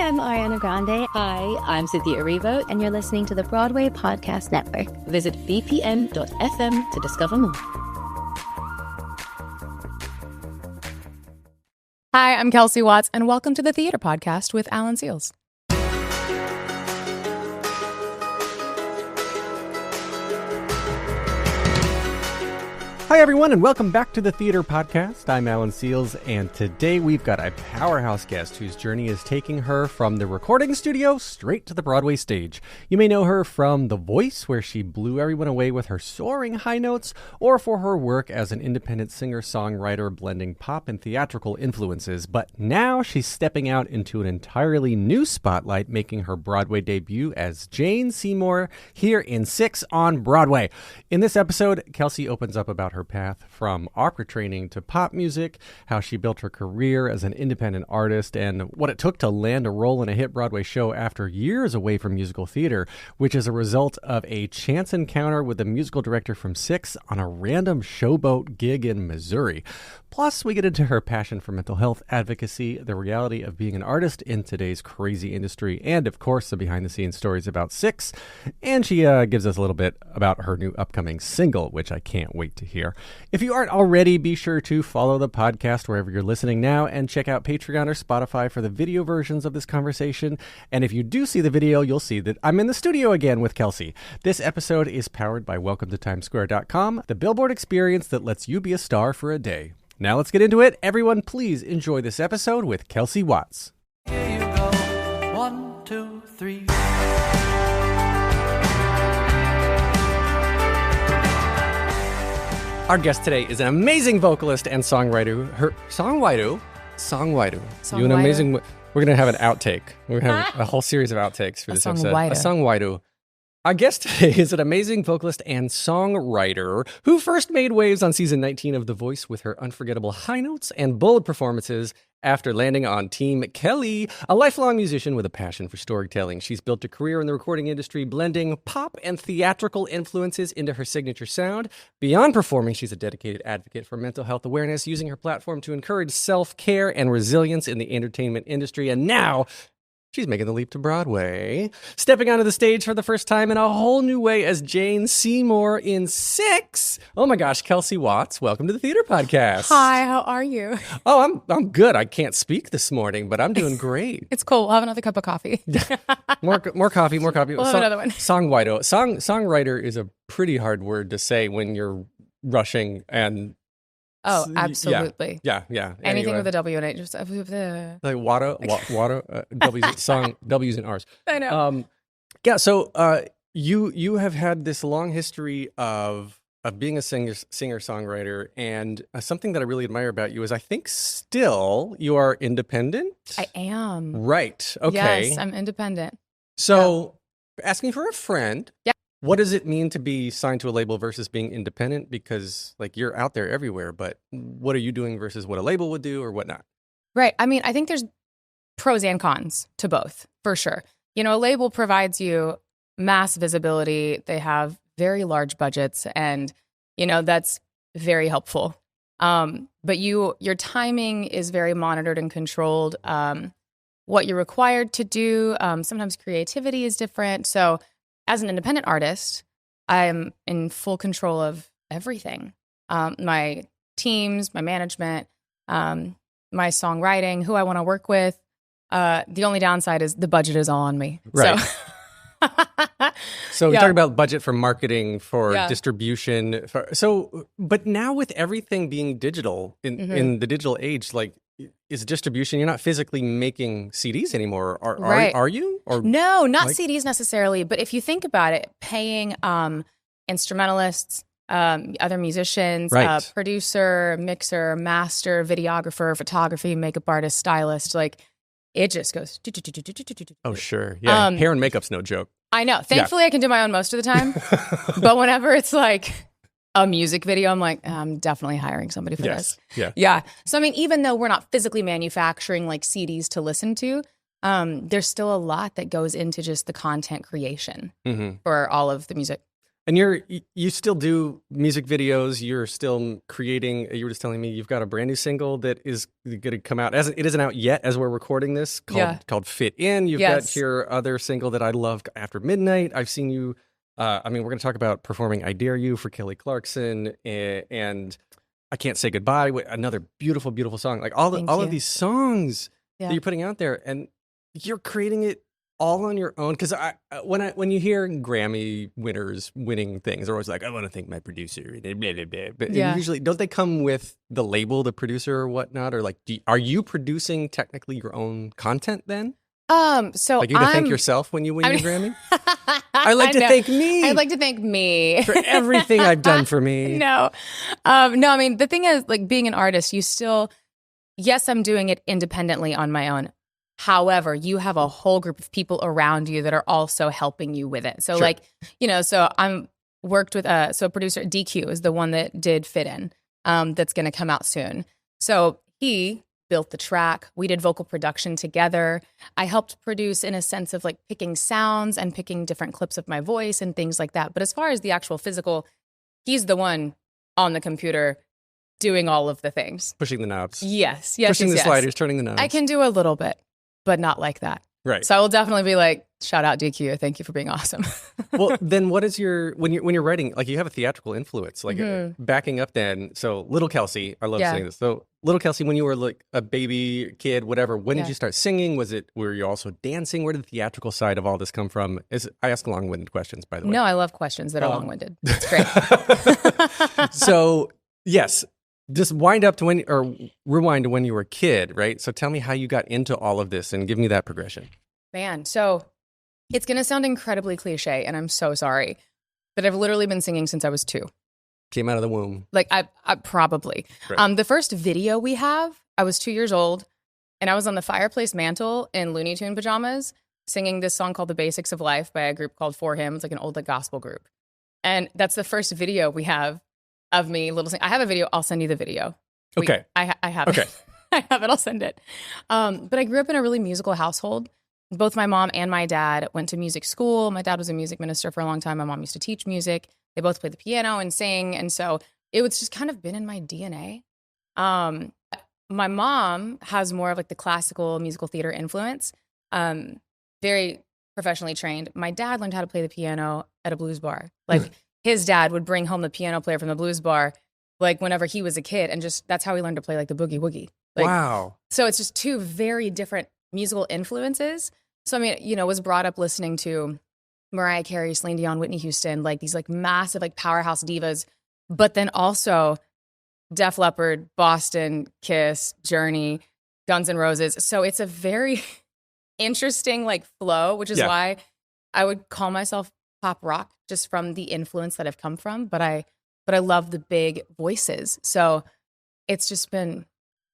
I'm Ariana Grande. Hi, I'm Cynthia Erivo. And you're listening to the Broadway Podcast Network. Visit bpm.fm to discover more. Hi, I'm Kelsie Watts, and welcome to the Theater Podcast with Alan Seals. Hi, everyone, and welcome back to the Theater Podcast. I'm Alan Seals, and today we've got a powerhouse guest whose journey is taking her from the recording studio straight to the Broadway stage. You may know her from The Voice, where she blew everyone away with her soaring high notes, or for her work as an independent singer-songwriter blending pop and theatrical influences. But now she's stepping out into an entirely new spotlight, making her Broadway debut as Jane Seymour here in 6 on Broadway. In this episode, Kelsie opens up about her path from opera training to pop music, how she built her career as an independent artist, and what it took to land a role in a hit Broadway show after years away from musical theater, which is a result of a chance encounter with the musical director from 6 on a random showboat gig in Missouri. Plus, we get into her passion for mental health advocacy, the reality of being an artist in today's crazy industry, and of course, the behind-the-scenes stories about 6. And she gives us a little bit about her new upcoming single, which I can't wait to hear. If you aren't already, be sure to follow the podcast wherever you're listening now and check out Patreon or Spotify for the video versions of this conversation. And if you do see the video, you'll see that I'm in the studio again with Kelsie. This episode is powered by WelcomeToTimesSquare.com, the billboard experience that lets you be a star for a day. Now let's get into it. Everyone, please enjoy this episode with Kelsie Watts. Here you go. 1, 2, 3. Our guest today is an amazing vocalist and songwriter. Her songwriter. You an amazing. We're gonna have an outtake. We're gonna have a whole series of outtakes for this episode. A songwriter. Our guest today is an amazing vocalist and songwriter who first made waves on season 19 of The Voice with her unforgettable high notes and bold performances after landing on Team Kelly, a lifelong musician with a passion for storytelling. She's built a career in the recording industry, blending pop and theatrical influences into her signature sound. Beyond performing, she's a dedicated advocate for mental health awareness, using her platform to encourage self-care and resilience in the entertainment industry. And now she's making the leap to Broadway, stepping onto the stage for the first time in a whole new way as Jane Seymour in 6. Oh my gosh, Kelsie Watts, welcome to the Theater Podcast. Hi, how are you? Oh, I'm good. I can't speak this morning, but I'm doing great. It's cool. We'll have another cup of coffee. more coffee. We'll have another one. Songwriter is a pretty hard word to say when you're rushing and. Oh, absolutely. Yeah. Anything anyway. with a W in it, just like water, W's and R's. I know. So you have had this long history of being a singer-songwriter, and something that I really admire about you is I think still you are independent. I am. Right. Okay. Yes, I'm independent. So asking for a friend. Yeah. What does it mean to be signed to a label versus being independent? Because like you're out there everywhere, but what are you doing versus what a label would do or whatnot? Right. I mean, I think there's pros and cons to both, for sure. You know, a label provides you mass visibility. They have very large budgets, and, you know, that's very helpful. But your timing is very monitored and controlled. What you're required to do, sometimes creativity is different. So as an independent artist, I'm in full control of everything. My teams, my management, my songwriting, who I want to work with. The only downside is the budget is all on me. Right. So we're Yeah. talking about budget for marketing, for Yeah. distribution. But now with everything being digital in the digital age, like, is distribution, you're not physically making CDs anymore. Right. Are you? Or No, not CDs necessarily. But if you think about it, paying instrumentalists, other musicians, Right. Producer, mixer, master, videographer, photography, makeup artist, stylist, like it just goes. Oh, sure. Yeah. Hair and makeup's no joke. I know. Thankfully, I can do my own most of the time. But whenever it's like a music video, I'm like, I'm definitely hiring somebody for this. Yeah. So, I mean, even though we're not physically manufacturing like CDs to listen to, there's still a lot that goes into just the content creation for all of the music. And you still do music videos. You're still creating. You were just telling me you've got a brand new single that is going to come out. It isn't out yet as we're recording this. Called "Fit In." You've got your other single that I love, "After Midnight." I've seen you. We're going to talk about performing "I Dare You" for Kelly Clarkson, and "I Can't Say Goodbye." Another beautiful, beautiful song. Like all of these songs that you're putting out there, and you're creating it all on your own. Because when you hear Grammy winners winning things, they're always like, "I want to thank my producer." Blah, blah, blah. But usually, don't they come with the label, the producer, or whatnot? Or like, are you producing technically your own content then? So like you to thank yourself when you win your Grammy. I like to thank me. I'd like to thank me for everything I've done for me. No. I mean, the thing is, like, being an artist, yes, I'm doing it independently on my own. However, you have a whole group of people around you that are also helping you with it. So so I'm worked with so producer DQ is the one that did Fit In, that's going to come out soon. So he built the track. We did vocal production together. I helped produce in a sense of like picking sounds and picking different clips of my voice and things like that. But as far as the actual physical, he's the one on the computer doing all of the things. Pushing the knobs. Yes. Pushing the sliders, turning the knobs. I can do a little bit, but not like that. Right. So I will definitely be like, shout out DQ. Thank you for being awesome. Well, then what is when you're writing, like you have a theatrical influence, like backing up then. So little Kelsie, I love saying this. So little Kelsie, when you were like a baby kid, whatever, when did you start singing? Were you also dancing? Where did the theatrical side of all this come from? I ask long-winded questions, by the way. No, I love questions that are long-winded. It's great. So yes, just rewind to when you were a kid, right? So tell me how you got into all of this and give me that progression. Man, so it's going to sound incredibly cliche, and I'm so sorry, but I've literally been singing since I was 2. Came out of the womb. Like I probably. Right. The first video we have, I was 2 years old, and I was on the fireplace mantle in Looney Tune pajamas singing this song called "The Basics of Life" by a group called For Him. It's like an old gospel group. And that's the first video we have of me I have a video. I'll send you the video. Okay. I have it. I have it. I'll send it. But I grew up in a really musical household. Both my mom and my dad went to music school. My dad was a music minister for a long time. My mom used to teach music. They both played the piano and sing. And so it was just kind of been in my DNA. My mom has more of like the classical musical theater influence, very professionally trained. My dad learned how to play the piano at a blues bar. Like his dad would bring home the piano player from the blues bar, like whenever he was a kid. And just, that's how he learned to play like the boogie woogie. Like, wow. So it's just two very different musical influences. So, I mean, was brought up listening to Mariah Carey, Celine Dion, Whitney Houston, like these like massive like powerhouse divas, but then also Def Leppard, Boston, Kiss, Journey, Guns N' Roses. So it's a very interesting like flow, which is why I would call myself pop rock just from the influence that I've come from. But I love the big voices. So it's just been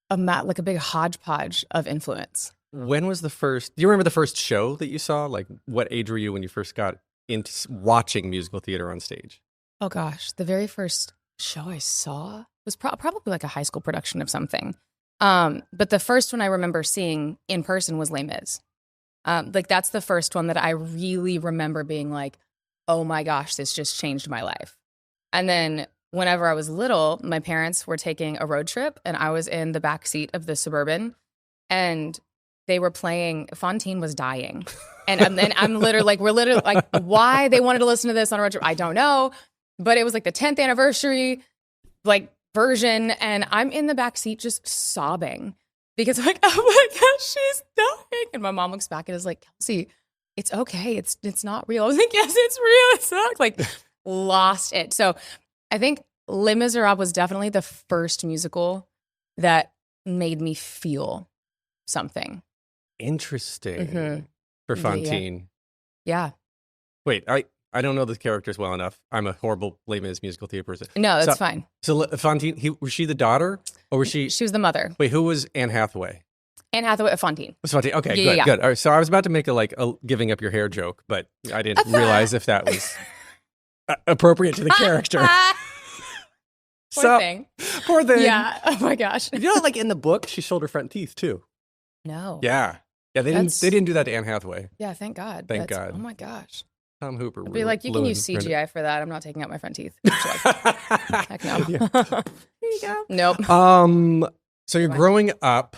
like a big hodgepodge of influence. When was do you remember the first show that you saw? Like what age were you when you first got into watching musical theater on stage? Oh gosh, the very first show I saw was probably like a high school production of something. But the first one I remember seeing in person was Les Mis. Like that's the first one that I really remember being like, oh my gosh, this just changed my life. And then whenever I was little, my parents were taking a road trip and I was in the back seat of the Suburban and they were playing Fontaine Was Dying. And then I'm literally like, we're literally like, why they wanted to listen to this on a road trip, I don't know. But it was like the 10th anniversary like version. And I'm in the back seat just sobbing because I'm like, oh my gosh, she's dying. And my mom looks back and is like, Kelsie, it's okay. It's not real. I was like, yes, it's real. It sucks. Like lost it. So I think Les Miserables was definitely the first musical that made me feel something. Interesting. For Fontaine. Yeah. Wait, I don't know the characters well enough. I'm a horrible Les Mis musical theater person. No, that's fine. So Fontaine, was she the daughter or was she? She was the mother. Wait, who was Anne Hathaway? Anne Hathaway at Fontaine. Was Fontaine? Okay, good. All right, so I was about to make a giving up your hair joke, but I didn't realize if that was appropriate to the character. Poor thing. Poor thing. Yeah. Oh my gosh. You know, like in the book, she showed her front teeth too. No. Yeah. Yeah, they didn't do that to Anne Hathaway. Yeah, thank God. Thank God. Oh my gosh. Tom Hooper. I'd be like, you can use CGI for that. I'm not taking out my front teeth. Heck no. There you go. Nope. So you're growing up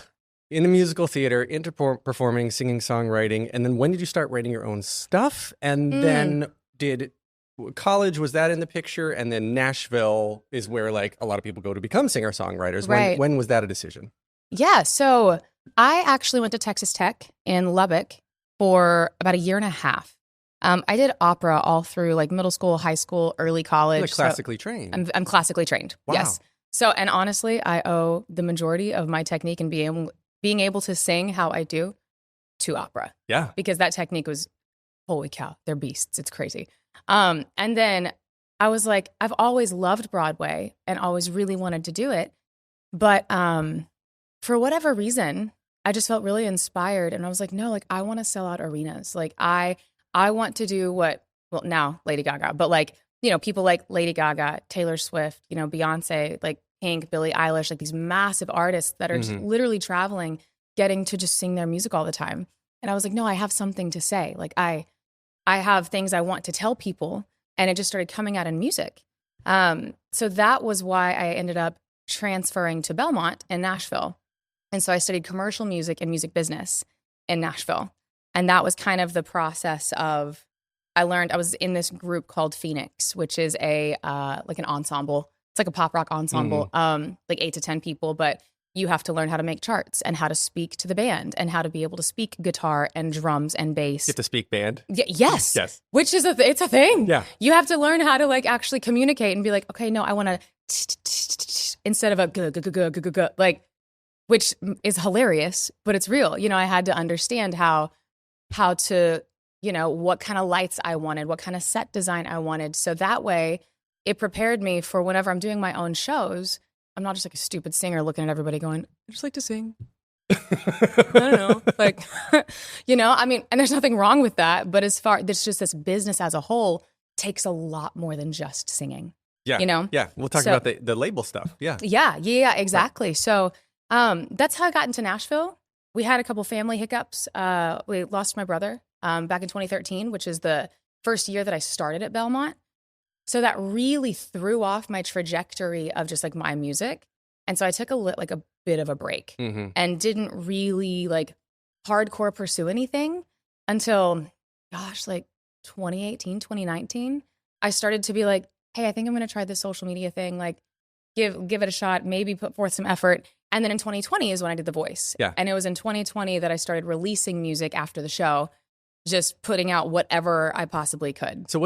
in the musical theater, into performing, singing, songwriting, and then when did you start writing your own stuff? And then college, was that in the picture? And then Nashville is where like a lot of people go to become singer-songwriters. Right. When was that a decision? Yeah. So I actually went to Texas Tech in Lubbock for about a year and a half. I did opera all through like middle school, high school, early college. You're like classically trained. I'm classically trained. Wow. Yes. So, and honestly, I owe the majority of my technique and being able to sing how I do to opera. Yeah. Because that technique was, holy cow, they're beasts. It's crazy. And then I was like, I've always loved Broadway and always really wanted to do it. But for whatever reason, I just felt really inspired. And I was like, no, like I want to sell out arenas. Like I want to do what, well, now Lady Gaga, but like, you know, people like Lady Gaga, Taylor Swift, you know, Beyonce, like Pink, Billie Eilish, like these massive artists that are just literally traveling, getting to just sing their music all the time. And I was like, no, I have something to say. Like I have things I want to tell people. And it just started coming out in music. So that was why I ended up transferring to Belmont in Nashville. And so I studied commercial music and music business in Nashville. And that was kind of the process of, I was in this group called Phoenix, which is a like an ensemble. It's like a pop rock ensemble, like 8 to 10 people, but you have to learn how to make charts and how to speak to the band and how to be able to speak guitar and drums and bass. You have to speak band? Yes. Yes. Which is it's a thing. Yeah. You have to learn how to like actually communicate and be like, okay, no, I want to instead of a like, which is hilarious, but it's real. You know, I had to understand how to, you know, what kind of lights I wanted, what kind of set design I wanted. So that way it prepared me for whenever I'm doing my own shows, I'm not just like a stupid singer looking at everybody going, I just like to sing. I don't know. Like, you know, I mean, and there's nothing wrong with that. But it's just this business as a whole takes a lot more than just singing. Yeah. You know? Yeah. We'll talk about the label stuff. Yeah. Yeah, exactly. Right. So that's how I got into Nashville. We had a couple family hiccups. We lost my brother back in 2013, which is the first year that I started at Belmont. So that really threw off my trajectory of just like my music. And so I took a bit of a break and didn't really like hardcore pursue anything until, like 2018, 2019. I started to be like, hey, I think I'm going to try this social media thing. Like give it a shot, maybe put forth some effort. And then in 2020 is when I did The Voice. Yeah. And it was in 2020 that I started releasing music after the show, just putting out whatever I possibly could. So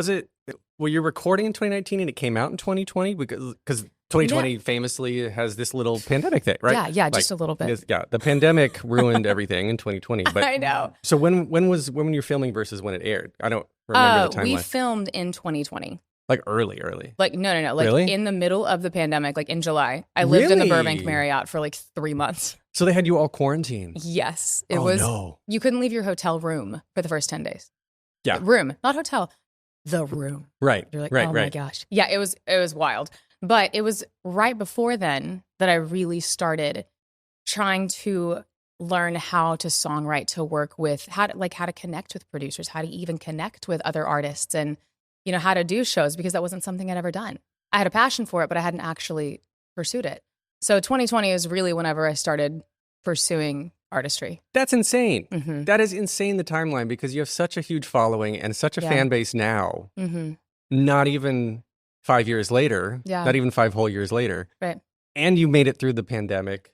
were you recording in 2019 and it came out in 2020? Because 2020 famously has this little pandemic thing, right? Yeah, just a little bit. The pandemic ruined everything in 2020. But I know. So when were you filming versus when it aired? I don't remember the timeline. We filmed in 2020. Like early. Like no. Like really? In the middle of the pandemic, like in July. I lived in the Burbank Marriott for like 3 months. So they had you all quarantined? Yes. It was. No. You couldn't leave your hotel room for the first 10 days. Yeah. Room, not hotel. The room. Right. You're like, oh my gosh. Yeah, it was wild. But it was right before then that I really started trying to learn how to songwrite, to work with, how to connect with producers, how to even connect with other artists, and you know, how to do shows, because that wasn't something I'd ever done. I had a passion for it, but I hadn't actually pursued it. So 2020 is really whenever I started pursuing artistry. That's insane. Mm-hmm. That is insane, the timeline, because you have such a huge following and such a fan base now. Mm-hmm. Not even 5 years later, not even 5 whole years later. Right. And you made it through the pandemic.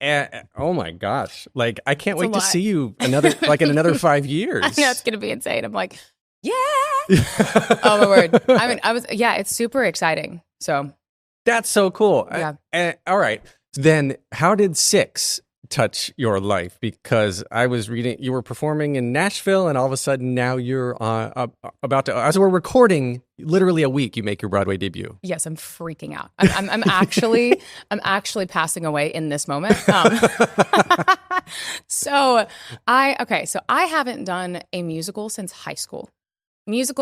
Oh my gosh. Like, I can't wait to see you in another 5 years. I know, it's going to be insane. I'm like, yeah. Oh my word. I mean, it's super exciting. So that's so cool. Yeah. All right. Then how did 6 touch your life? Because I was reading, you were performing in Nashville, and all of a sudden now you're about to, as we're recording, literally a week, you make your Broadway debut. Yes, I'm freaking out. I'm actually passing away in this moment. So I haven't done a musical since high school.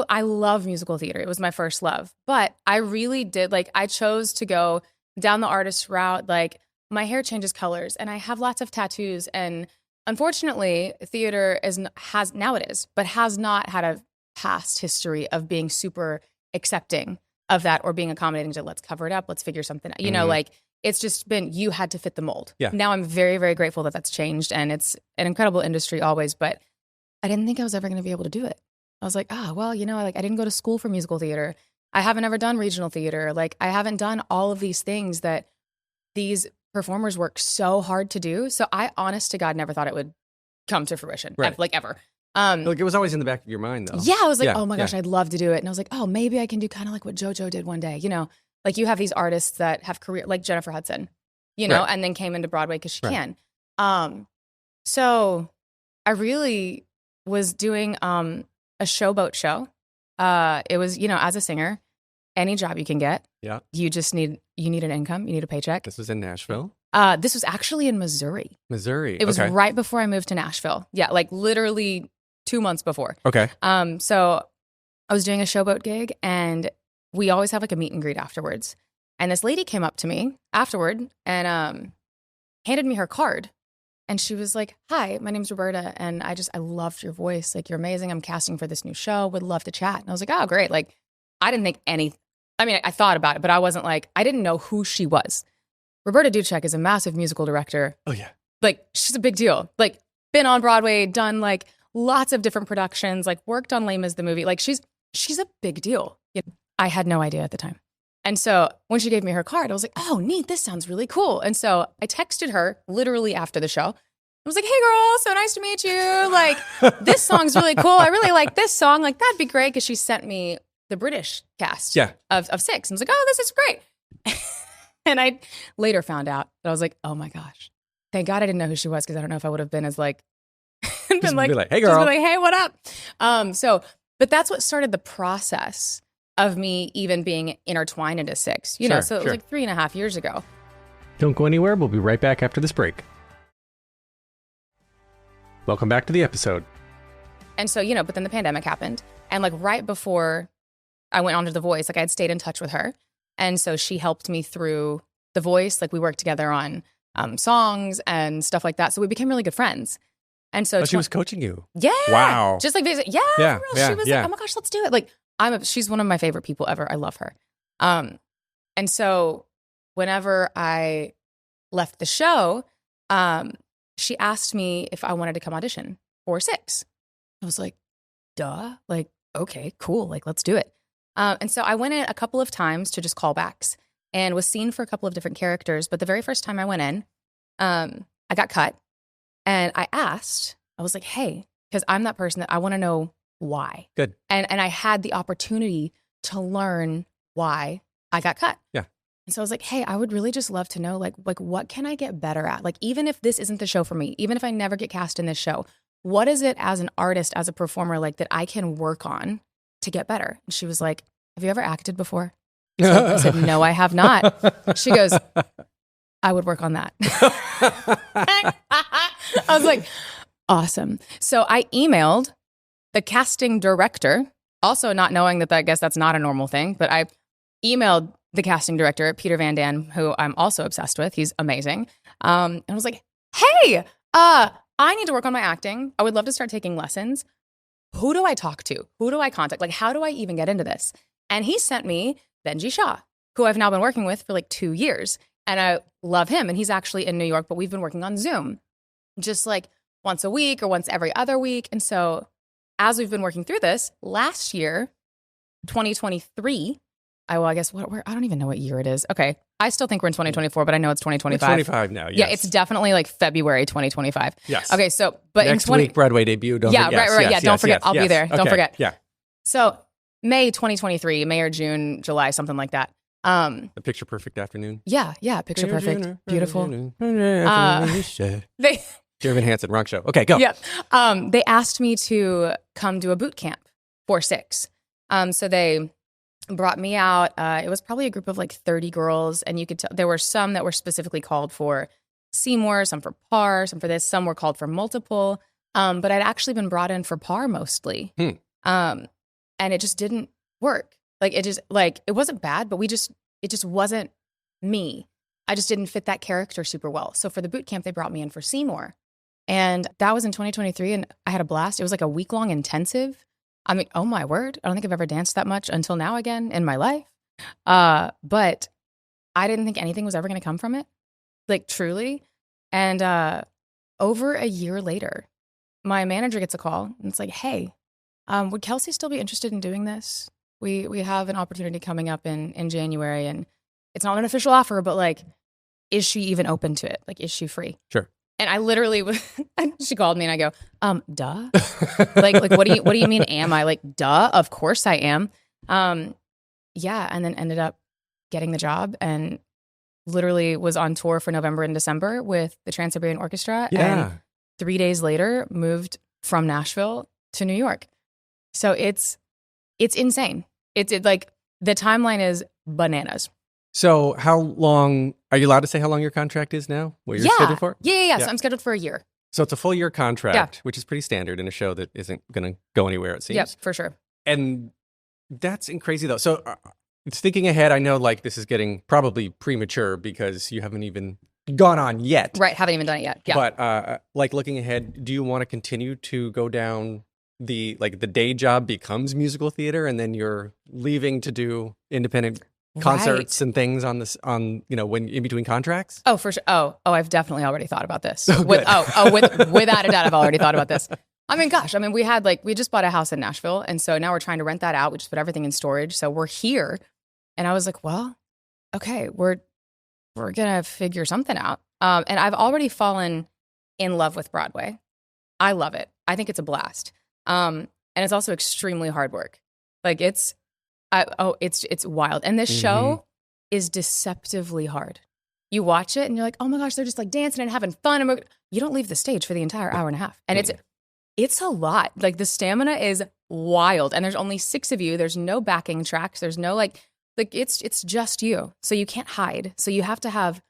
I love musical theater. It was my first love. But I really did, I chose to go down the artist route. Like, my hair changes colors and I have lots of tattoos. And unfortunately, theater has not had a past history of being super accepting of that or being accommodating to let's cover it up, let's figure something out. You know, like it's just been, you had to fit the mold. Yeah. Now I'm very, very grateful that that's changed and it's an incredible industry always, but I didn't think I was ever going to be able to do it. I was like, well, you know, like I didn't go to school for musical theater. I haven't ever done regional theater. Like I haven't done all of these things that these performers work so hard to do. So I, honest to God, never thought it would come to fruition, like ever. Like it was always in the back of your mind, though. Yeah, I was like, oh my gosh, I'd love to do it. And I was like, oh, maybe I can do kind of like what JoJo did one day. You know, like you have these artists that have career, like Jennifer Hudson, you know, and then came into Broadway because she can. So I really was doing a showboat show. It was, you know, as a singer, any job you can get. Yeah. You just need an income. You need a paycheck. This was in Nashville? This was actually in Missouri. It was right before I moved to Nashville. Yeah, like literally 2 months before. Okay. So I was doing a showboat gig and we always have like a meet and greet afterwards. And this lady came up to me afterward and handed me her card. And she was like, hi, my name's Roberta. And I loved your voice. Like, you're amazing. I'm casting for this new show. Would love to chat. And I was like, oh, great. Like, I didn't think I thought about it, but I wasn't like, I didn't know who she was. Roberta Duchek is a massive musical director. Oh, yeah. Like, she's a big deal. Like, been on Broadway, done like lots of different productions, like worked on Les Mis the movie. Like, she's a big deal. You know, I had no idea at the time. And so when she gave me her card, I was like, oh, neat. This sounds really cool. And so I texted her literally after the show. I was like, hey, girl, so nice to meet you. Like, this song's really cool. I really like this song. Like, that'd be great. Because she sent me the British cast of 6. And I was like, oh, this is great. And I later found out that I was like, oh, my gosh. Thank God I didn't know who she was because I don't know if I would have been as like, been like, hey, girl. Just be like, hey, what up? But that's what started the process of me even being intertwined into 6, you know, so it was like 3.5 years ago. Don't go anywhere. We'll be right back after this break. Welcome back to the episode. And so, you know, but then the pandemic happened. And like right before I went on to The Voice, like I had stayed in touch with her. And so she helped me through The Voice. Like we worked together on songs and stuff like that. So we became really good friends. And so she was coaching you. Yeah. Wow. Just like, she was like, oh my gosh, let's do it. Like, she's one of my favorite people ever. I love her. And so whenever I left the show, she asked me if I wanted to come audition for 6. I was like, duh. Like, okay, cool. Like, let's do it. And so I went in a couple of times to just callbacks and was seen for a couple of different characters. But the very first time I went in, I got cut. And I was like, hey, because I'm that person that I want to know why. Good. And I had the opportunity to learn why I got cut. Yeah. And so I was like, hey, I would really just love to know, like what can I get better at? Like, even if this isn't the show for me, even if I never get cast in this show, what is it as an artist, as a performer, like that I can work on to get better? And she was like, have you ever acted before? I said, no, I have not. She goes, I would work on that. I was like, awesome. So I emailed the casting director, also not knowing that I guess that's not a normal thing, but I emailed the casting director, Peter Van Dan, who I'm also obsessed with. He's amazing. And I was like, hey, I need to work on my acting. I would love to start taking lessons. Who do I talk to? Who do I contact? Like, how do I even get into this? And he sent me Benji Shaw, who I've now been working with for like 2 years. And I love him. And he's actually in New York, but we've been working on Zoom just like once a week or once every other week. And so as we've been working through this, last year, 2023, I guess I don't even know what year it is. Okay. I still think we're in 2024, but I know it's 2025. It's 25 now, yes. Yeah, it's definitely like February 2025. Yes. Okay, so, but next in week, Broadway debut. Don't forget. Right. Yeah, don't forget. I'll be there. Okay. Don't forget. Yeah. So May 2023, May or June, July, something like that. A picture perfect afternoon. Yeah, picture perfect. Beautiful. Jervin Hansen, wrong show. Okay, go. Yeah. They asked me to come do a boot camp for 6. So they brought me out. It was probably a group of like 30 girls, and you could tell there were some that were specifically called for Seymour, some for par, some for this, some were called for multiple. But I'd actually been brought in for par mostly. And it just didn't work. Like it wasn't bad, but it just wasn't me. I just didn't fit that character super well. So for the boot camp, they brought me in for Seymour. And that was in 2023, and I had a blast. It was like a week-long intensive I mean, oh my word. I don't think I've ever danced that much until now again in my life. But I didn't think anything was ever going to come from it, like truly. And over a year later, my manager gets a call and it's like, hey, would Kelsie still be interested in doing this? We have an opportunity coming up in January, and it's not an official offer, but like, is she even open to it? Like, is she free? Sure. And I literally, she called me and I go, duh. like, what do you mean? Am I? Like, duh, of course I am. Yeah. And then ended up getting the job and literally was on tour for November and December with the Trans-Siberian Orchestra. Yeah. And 3 days later moved from Nashville to New York. So it's insane. It's like the timeline is bananas. So how long, are you allowed to say how long your contract is now? What you're scheduled for? Yeah. So I'm scheduled for a year. So it's a full year contract, which is pretty standard in a show that isn't going to go anywhere, it seems. Yep, for sure. And that's crazy though. So it's thinking ahead. I know like this is getting probably premature because you haven't even gone on yet. Right, haven't even done it yet. Yeah. But like looking ahead, do you want to continue to go down the day job becomes musical theater and then you're leaving to do independent concerts and things on when in between contracts? Oh, for sure. Oh, I've definitely already thought about this. Oh, Without a doubt, I've already thought about this. I mean, gosh, we just bought a house in Nashville, and so now we're trying to rent that out. We just put everything in storage, so we're here. And I was like, well, okay, we're gonna figure something out. And I've already fallen in love with Broadway. I love it. I think it's a blast. And it's also extremely hard work. Like it's wild. And this show is deceptively hard. You watch it and you're like, oh my gosh, they're just like dancing and having fun. And you don't leave the stage for the entire hour and a half. And it's a lot. Like the stamina is wild. And there's only 6 of you. There's no backing tracks. There's no like it's just you. So you can't hide. So you have to have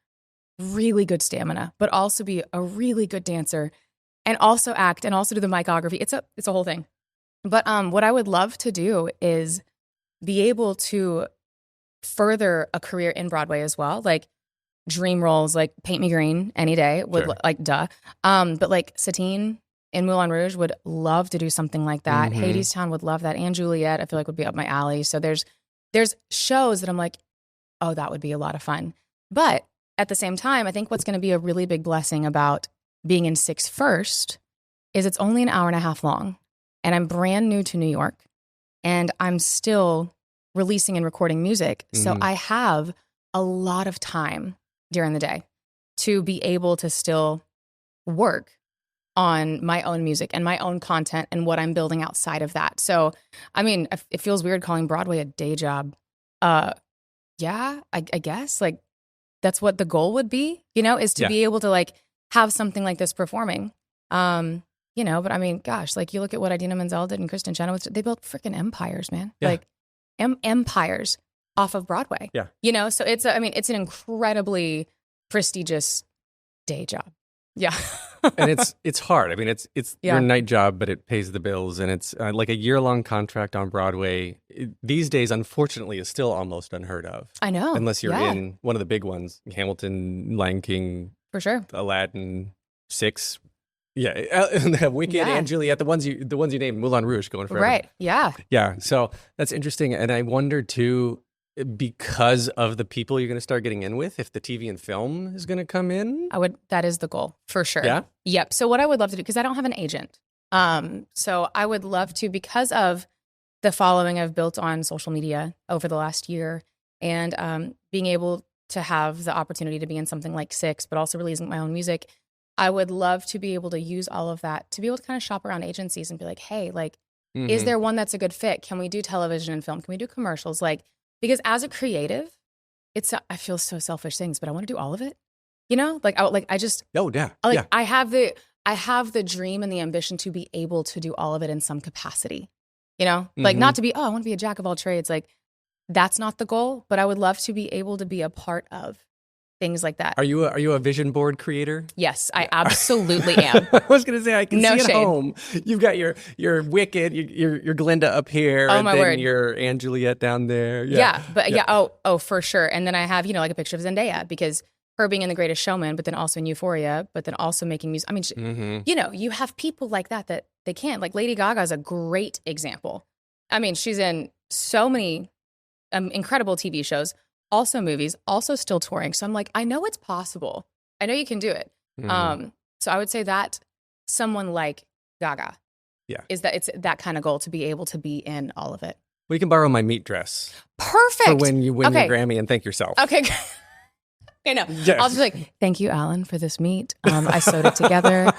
really good stamina, but also be a really good dancer and also act and also do the micography. It's a whole thing. But what I would love to do is be able to further a career in Broadway as well. Like dream roles, like Paint Me Green any day would like, duh. But like Satine in Moulin Rouge would love to do something like that. Hadestown would love that. And Juliet, I feel like would be up my alley. So there's shows that I'm like, oh, that would be a lot of fun. But at the same time, I think what's going to be a really big blessing about being in Six First is it's only an hour and a half long. And I'm brand new to New York. And I'm still releasing and recording music. So I have a lot of time during the day to be able to still work on my own music and my own content and what I'm building outside of that. So, I mean, it feels weird calling Broadway a day job. Yeah, I guess like that's what the goal would be, is to be able to like have something like this performing. But I mean, gosh, like you look at what Idina Menzel did and Kristen Chenoweth, they built freaking empires, man. Yeah. Like empires off of Broadway. Yeah. So it's an incredibly prestigious day job. Yeah. And it's hard. I mean, it's your night job, but it pays the bills. And it's like a year-long contract on Broadway. These days, unfortunately, is still almost unheard of. I know. Unless you're in one of the big ones, Hamilton, Lion King. For sure. Aladdin, 6. Yeah, Wicked and Juliet, the ones you named, Moulin Rouge going forever. Right, yeah. Yeah, so that's interesting. And I wonder, too, because of the people you're going to start getting in with, if the TV and film is going to come in? That is the goal, for sure. Yeah? Yep. So what I would love to do, because I don't have an agent. So I would love to, because of the following I've built on social media over the last year and being able to have the opportunity to be in something like Six, but also releasing my own music, I would love to be able to use all of that to be able to kind of shop around agencies and be like, hey, like, is there one that's a good fit? Can we do television and film? Can we do commercials? Like, because as a creative, I feel so selfish things, but I want to do all of it. I have the dream and the ambition to be able to do all of it in some capacity. Like not to be, I want to be a jack of all trades. Like that's not the goal, but I would love to be able to be a part of things like that. Are you a vision board creator? Yes, I absolutely am. I was going to say, I can see shade. at home. You've got your Wicked, your Glinda up here, and then word. your Anne Juliet down there. Oh, for sure. And then I have, like a picture of Zendaya because her being in The Greatest Showman, but then also in Euphoria, but then also making music. I mean, you have people like that they can't. Like Lady Gaga is a great example. I mean, she's in so many incredible TV shows, also movies, also still touring. So I'm like, I know it's possible. I know you can do it. So I would say that someone like Gaga is that it's that kind of goal to be able to be in all of it. Well, you can borrow my meat dress. Perfect. For when you win your Grammy and thank yourself. Okay. I know. Yes. I'll just be like, thank you, Alan, for this meat. I sewed it together.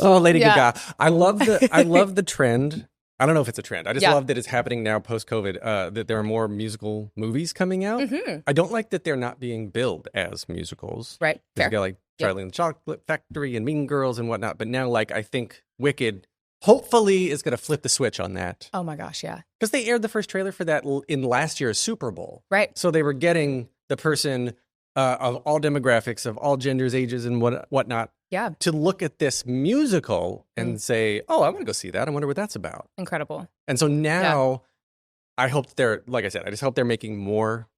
Oh, Lady Gaga. I love the trend. I don't know if it's a trend. I just love that it's happening now post-COVID, that there are more musical movies coming out. I don't like that they're not being billed as musicals. Right. Fair. You got like Charlie and the Chocolate Factory and Mean Girls and whatnot. But now, like, I think Wicked hopefully is going to flip the switch on that. Oh my gosh, yeah. Because they aired the first trailer for that in last year's Super Bowl. Right. So they were getting the person of all demographics, of all genders, ages, and whatnot. Yeah. To look at this musical and say, oh, I want to go see that. I wonder what that's about. Incredible. And so now I hope they're, like I said, I just hope they're making more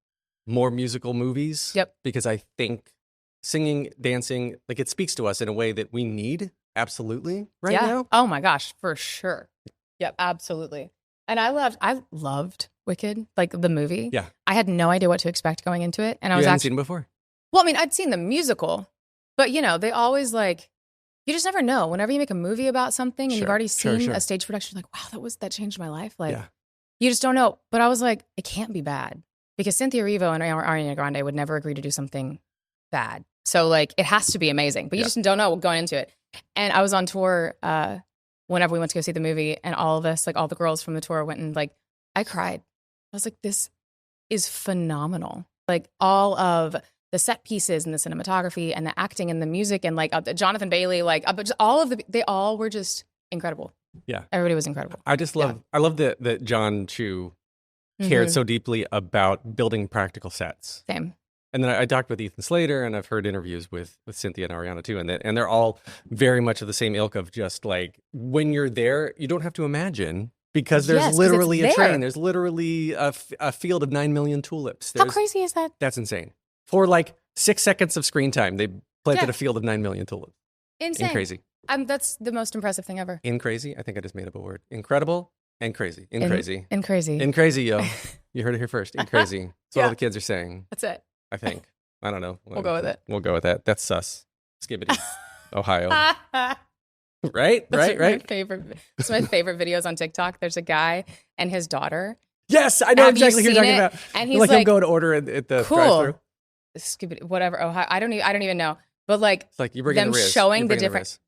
musical movies. Yep. Because I think singing, dancing, like it speaks to us in a way that we need absolutely right now. Oh my gosh, for sure. Yep, absolutely. And I loved Wicked, like the movie. Yeah. I had no idea what to expect going into it. And I You was hadn't seen it before? Well, I mean, I'd seen the musical, but they always like, you just never know. Whenever you make a movie about something and you've already seen a stage production, like, wow, that changed my life. Like, you just don't know. But I was like, it can't be bad because Cynthia Erivo and Ariana Grande would never agree to do something bad. So like, it has to be amazing, but you just don't know going into it. And I was on tour whenever we went to go see the movie, and all of us, like all the girls from the tour, went and like, I cried. I was like, this is phenomenal. Like all of the set pieces and the cinematography and the acting and the music and like Jonathan Bailey, like just they all were just incredible. Yeah. Everybody was incredible. I just love, I love that John Chu cared so deeply about building practical sets. Same. And then I talked with Ethan Slater, and I've heard interviews with Cynthia and Ariana too, and they're all very much of the same ilk of just like, when you're there, you don't have to imagine, because there's literally a train. There's literally a field of 9 million tulips. How crazy is that? That's insane. For like 6 seconds of screen time, they planted a field of 9 million tulips. Insane. Crazy. That's the most impressive thing ever. Crazy? I think I just made up a word. Incredible and crazy. Crazy. Crazy. Crazy, yo. You heard it here first. Crazy. That's all the kids are saying. That's it. I think. I don't know. We'll go with it. We'll go with that. That's sus. Skibbity. Ohio. Right? It's my favorite videos on TikTok. There's a guy and his daughter. Yes, I know exactly who you're talking about. And he's like he'll go to order at the drive-thru. Skibbity, whatever. Ohio. I don't even know. But like, it's like you bring them showing the different.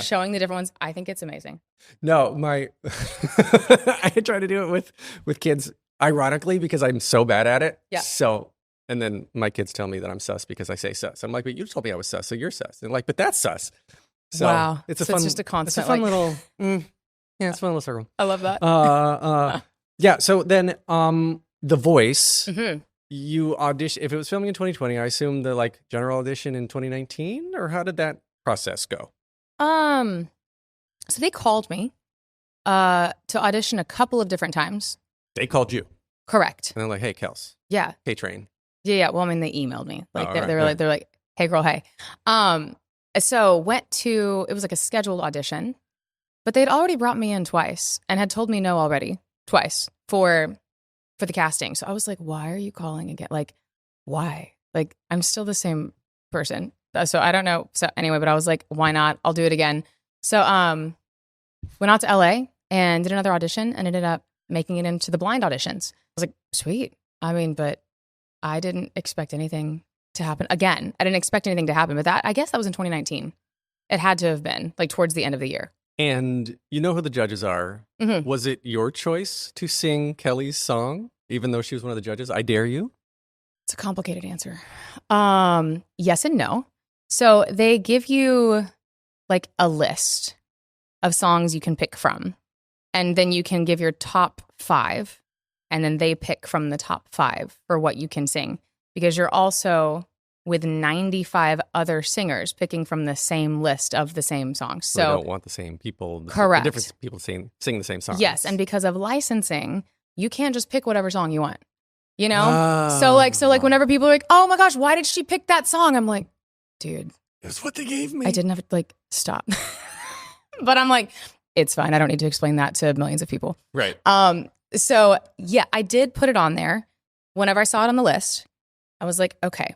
Showing the different ones. I think it's amazing. No, I try to do it with kids, ironically, because I'm so bad at it. Yeah. So, and then my kids tell me that I'm sus because I say sus. I'm like, but you told me I was sus, so you're sus. And like, but that's sus. So wow. It's just a constant. It's a fun little. It's a fun little circle. I love that. Yeah. So then, The Voice. Mm-hmm. You audition. If it was filming in 2020, I assume the like general audition in 2019, or how did that process go? So they called me to audition a couple of different times. They called you, correct? And they're like, "Hey, Kels, hey, train." Yeah. Well, I mean, they emailed me. Like they're like, "Hey, girl, hey." So it was like a scheduled audition, but they'd already brought me in twice and had told me no already twice for the casting. So I was like, why are you calling again? Like, why? Like, I'm still the same person. So I don't know. So anyway, but I was like, why not? I'll do it again. So went out to LA and did another audition and ended up making it into the blind auditions. I was like, sweet. I mean, but I didn't expect anything to happen. Again, I didn't expect anything to happen, but I guess that was in 2019. It had to have been like towards the end of the year. And you know who the judges are. Mm-hmm. Was it your choice to sing Kelly's song, even though she was one of the judges? I Dare You? It's a complicated answer. Yes and no. So they give you like a list of songs you can pick from, and then you can give your top 5, and then they pick from the top 5 for what you can sing, because you're also with 95 other singers picking from the same list of the same songs. So they don't want the same people. Correct. The different people sing the same songs. Yes, and because of licensing, you can't just pick whatever song you want. You know? So like whenever people are like, "Oh my gosh, why did she pick that song?" I'm like, dude, that's what they gave me. I didn't have to like stop. But I'm like, it's fine. I don't need to explain that to millions of people. Right. So yeah, I did put it on there. Whenever I saw it on the list, I was like, okay,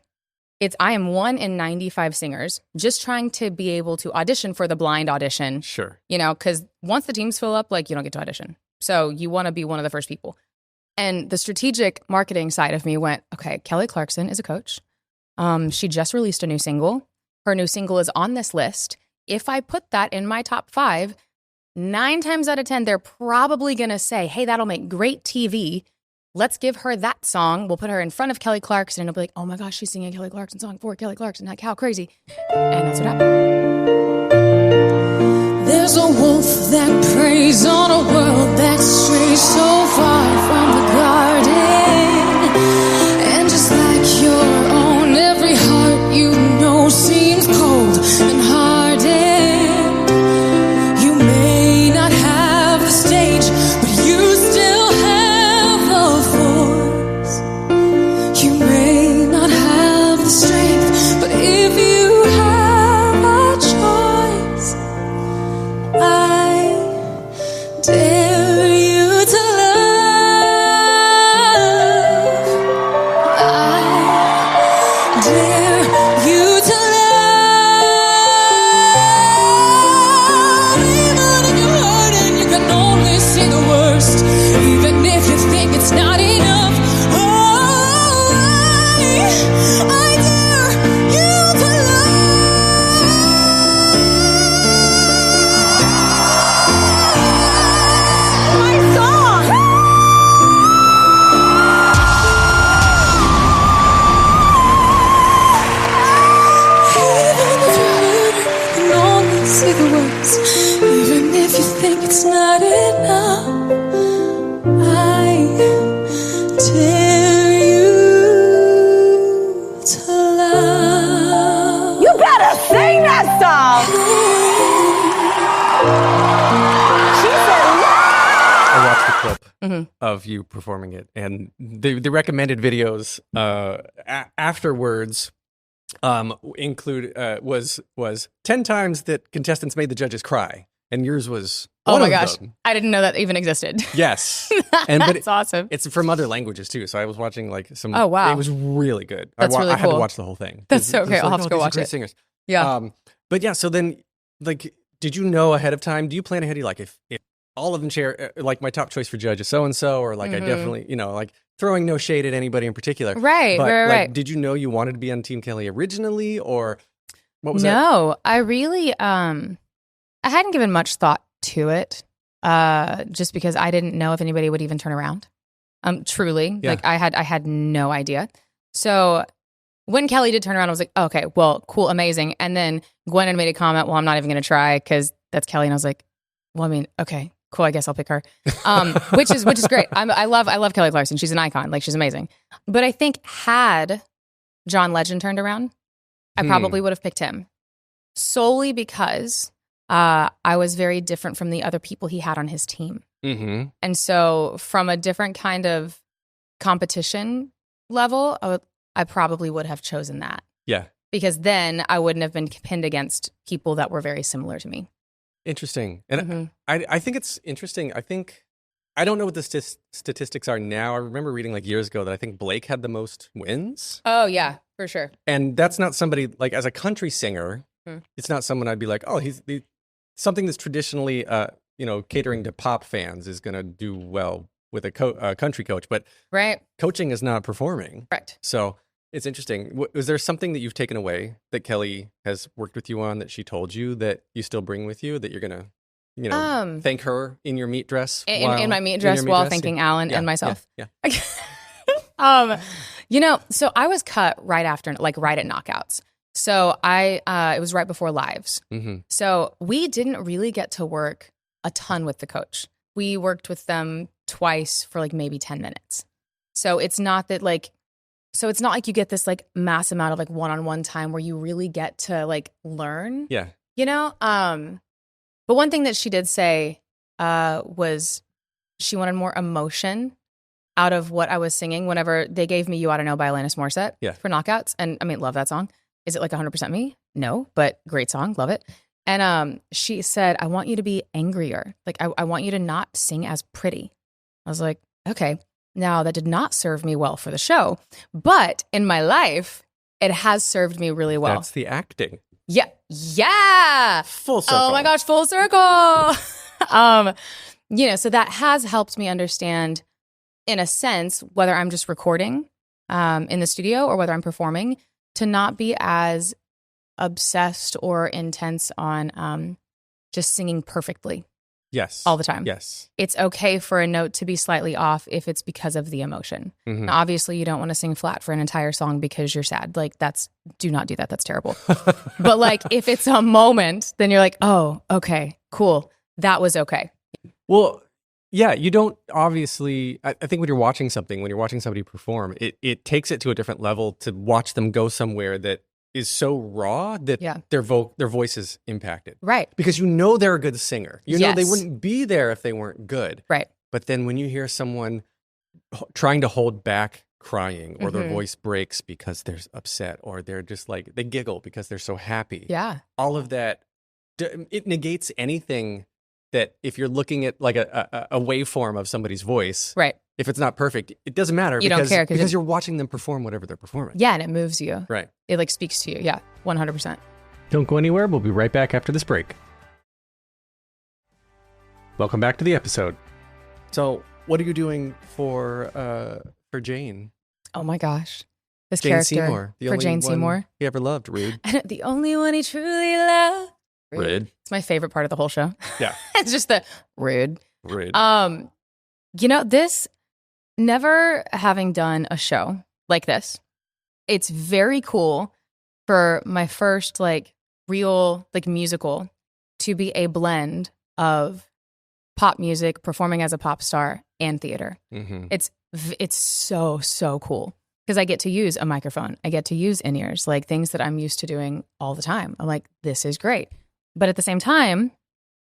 I am 1 in 95 singers just trying to be able to audition for the blind audition. Sure. You know, because once the teams fill up, like you don't get to audition. So you want to be one of the first people. And the strategic marketing side of me went, okay, Kelly Clarkson is a coach. She just released a new single. Her new single is on this list. If I put that in my top 5, 9 times out of 10, they're probably going to say, hey, that'll make great TV. Let's give her that song. We'll put her in front of Kelly Clarkson, and it'll be like, oh my gosh, she's singing a Kelly Clarkson song for Kelly Clarkson. Like, how crazy. And that's what happened. There's a wolf that preys on a world that strays so far from the garden. And just like your own, every heart you know seems cold and hardened. You may not have the stage, but you still have the force. You may not have the strength, but if you have a choice, I dare you to love. I dare you to love. Even if you're hurt and you can only see the worst, even if you think it's not enough. Oh, I dare you to love. My song. Even if you're hurt, you can only see the worst. Even if you think it's not enough, I dare you to love. You better sing that song. She said, I watched the clip of you performing it, and the recommended videos afterwards include was 10 times that contestants made the judges cry, and yours was Oh one my of gosh. them. I didn't know that even existed. Yes, and but That's awesome. it's from other languages too. So I was watching like some. Oh, wow. It was really good. That's really I had to cool. watch the whole thing. That's so It's great. I'll have to go these are watch great it. Singers. Yeah. But yeah, so then like, did you know ahead of time? Do you plan ahead? Like if all of them share like my top choice for judge is so and so, or like I definitely like throwing no shade at anybody in particular. Right, But, right, like, right. did you know you wanted to be on Team Kelly originally, or what was that? No, I really, I hadn't given much thought to it, just because I didn't know if anybody would even turn around. Truly, Yeah. like I had no idea. So when Kelly did turn around, I was like, oh, okay, well, cool, amazing. And then Gwen had made a comment, well, I'm not even going to try because that's Kelly. And I was like, well, I mean, okay, cool. I guess I'll pick her. Which is great. I love Kelly Clarkson. She's an icon. Like she's amazing. But I think had John Legend turned around, I probably would have picked him solely because I was very different from the other people he had on his team. Mm-hmm. And so from a different kind of competition level, I probably would have chosen that. Yeah. Because then I wouldn't have been pinned against people that were very similar to me. Interesting. And I think it's interesting. I don't know what the statistics are now. I remember reading like years ago that I think Blake had the most wins. Oh, yeah, for sure. And that's not somebody like as a country singer, it's not someone I'd be like, oh, he's something that's traditionally, catering to pop fans is going to do well with a country coach. But Right. coaching is not performing. Correct. So it's interesting. Was there something that you've taken away that Kelly has worked with you on that she told you that you still bring with you that you're going to, thank her in your meet dress? In my meet dress while thanking Alan and myself. Yeah. So I was cut right after, like right at knockouts. So it was right before lives. Mm-hmm. So we didn't really get to work a ton with the coach. We worked with them twice for like maybe 10 minutes. So it's not like you get this like mass amount of like one-on-one time where you really get to like learn. Yeah. But one thing that she did say was she wanted more emotion out of what I was singing whenever they gave me You Ought to Know by Alanis Morissette for knockouts. And I mean, love that song. Is it like 100% me? No, but great song. Love it. And she said, I want you to be angrier. Like, I want you to not sing as pretty. I was like, okay. Now, that did not serve me well for the show, but in my life, it has served me really well. That's the acting. Yeah. Yeah. Full circle. Oh my gosh, full circle. So that has helped me understand, in a sense, whether I'm just recording in the studio or whether I'm performing, to not be as obsessed or intense on just singing perfectly. Yes. All the time. Yes. It's okay for a note to be slightly off if it's because of the emotion. Mm-hmm. Now, obviously, you don't want to sing flat for an entire song because you're sad. Like, do not do that. That's terrible. But like, if it's a moment, then you're like, oh, okay, cool. That was okay. Well, yeah, you don't obviously, I think when you're watching somebody perform, it takes it to a different level to watch them go somewhere that is so raw that their voice is impacted. Right. Because you know they're a good singer. You know they Yes. wouldn't be there if they weren't good. Right. But then when you hear someone trying to hold back crying, or their voice breaks because they're upset, or they're just like, they giggle because they're so happy. Yeah. All of that, it negates anything that if you're looking at like a waveform of somebody's voice, Right. if it's not perfect, it doesn't matter. You don't care because you're watching them perform whatever they're performing. Yeah, and it moves you. Right. It like speaks to you. Yeah, 100%. Don't go anywhere. We'll be right back after this break. Welcome back to the episode. So, what are you doing for Jane? Oh my gosh. This Jane character Seymour, the for only Jane one Seymour. he ever loved. Rude. The only one he truly loved. Rude. It's my favorite part of the whole show. Yeah. It's just the rude. Rude. This, never having done a show like this, it's very cool for my first like real like musical to be a blend of pop music, performing as a pop star, and theater. Mm-hmm. It's so cool because I get to use a microphone. I get to use in-ears, like things that I'm used to doing all the time. I'm like, this is great. But at the same time,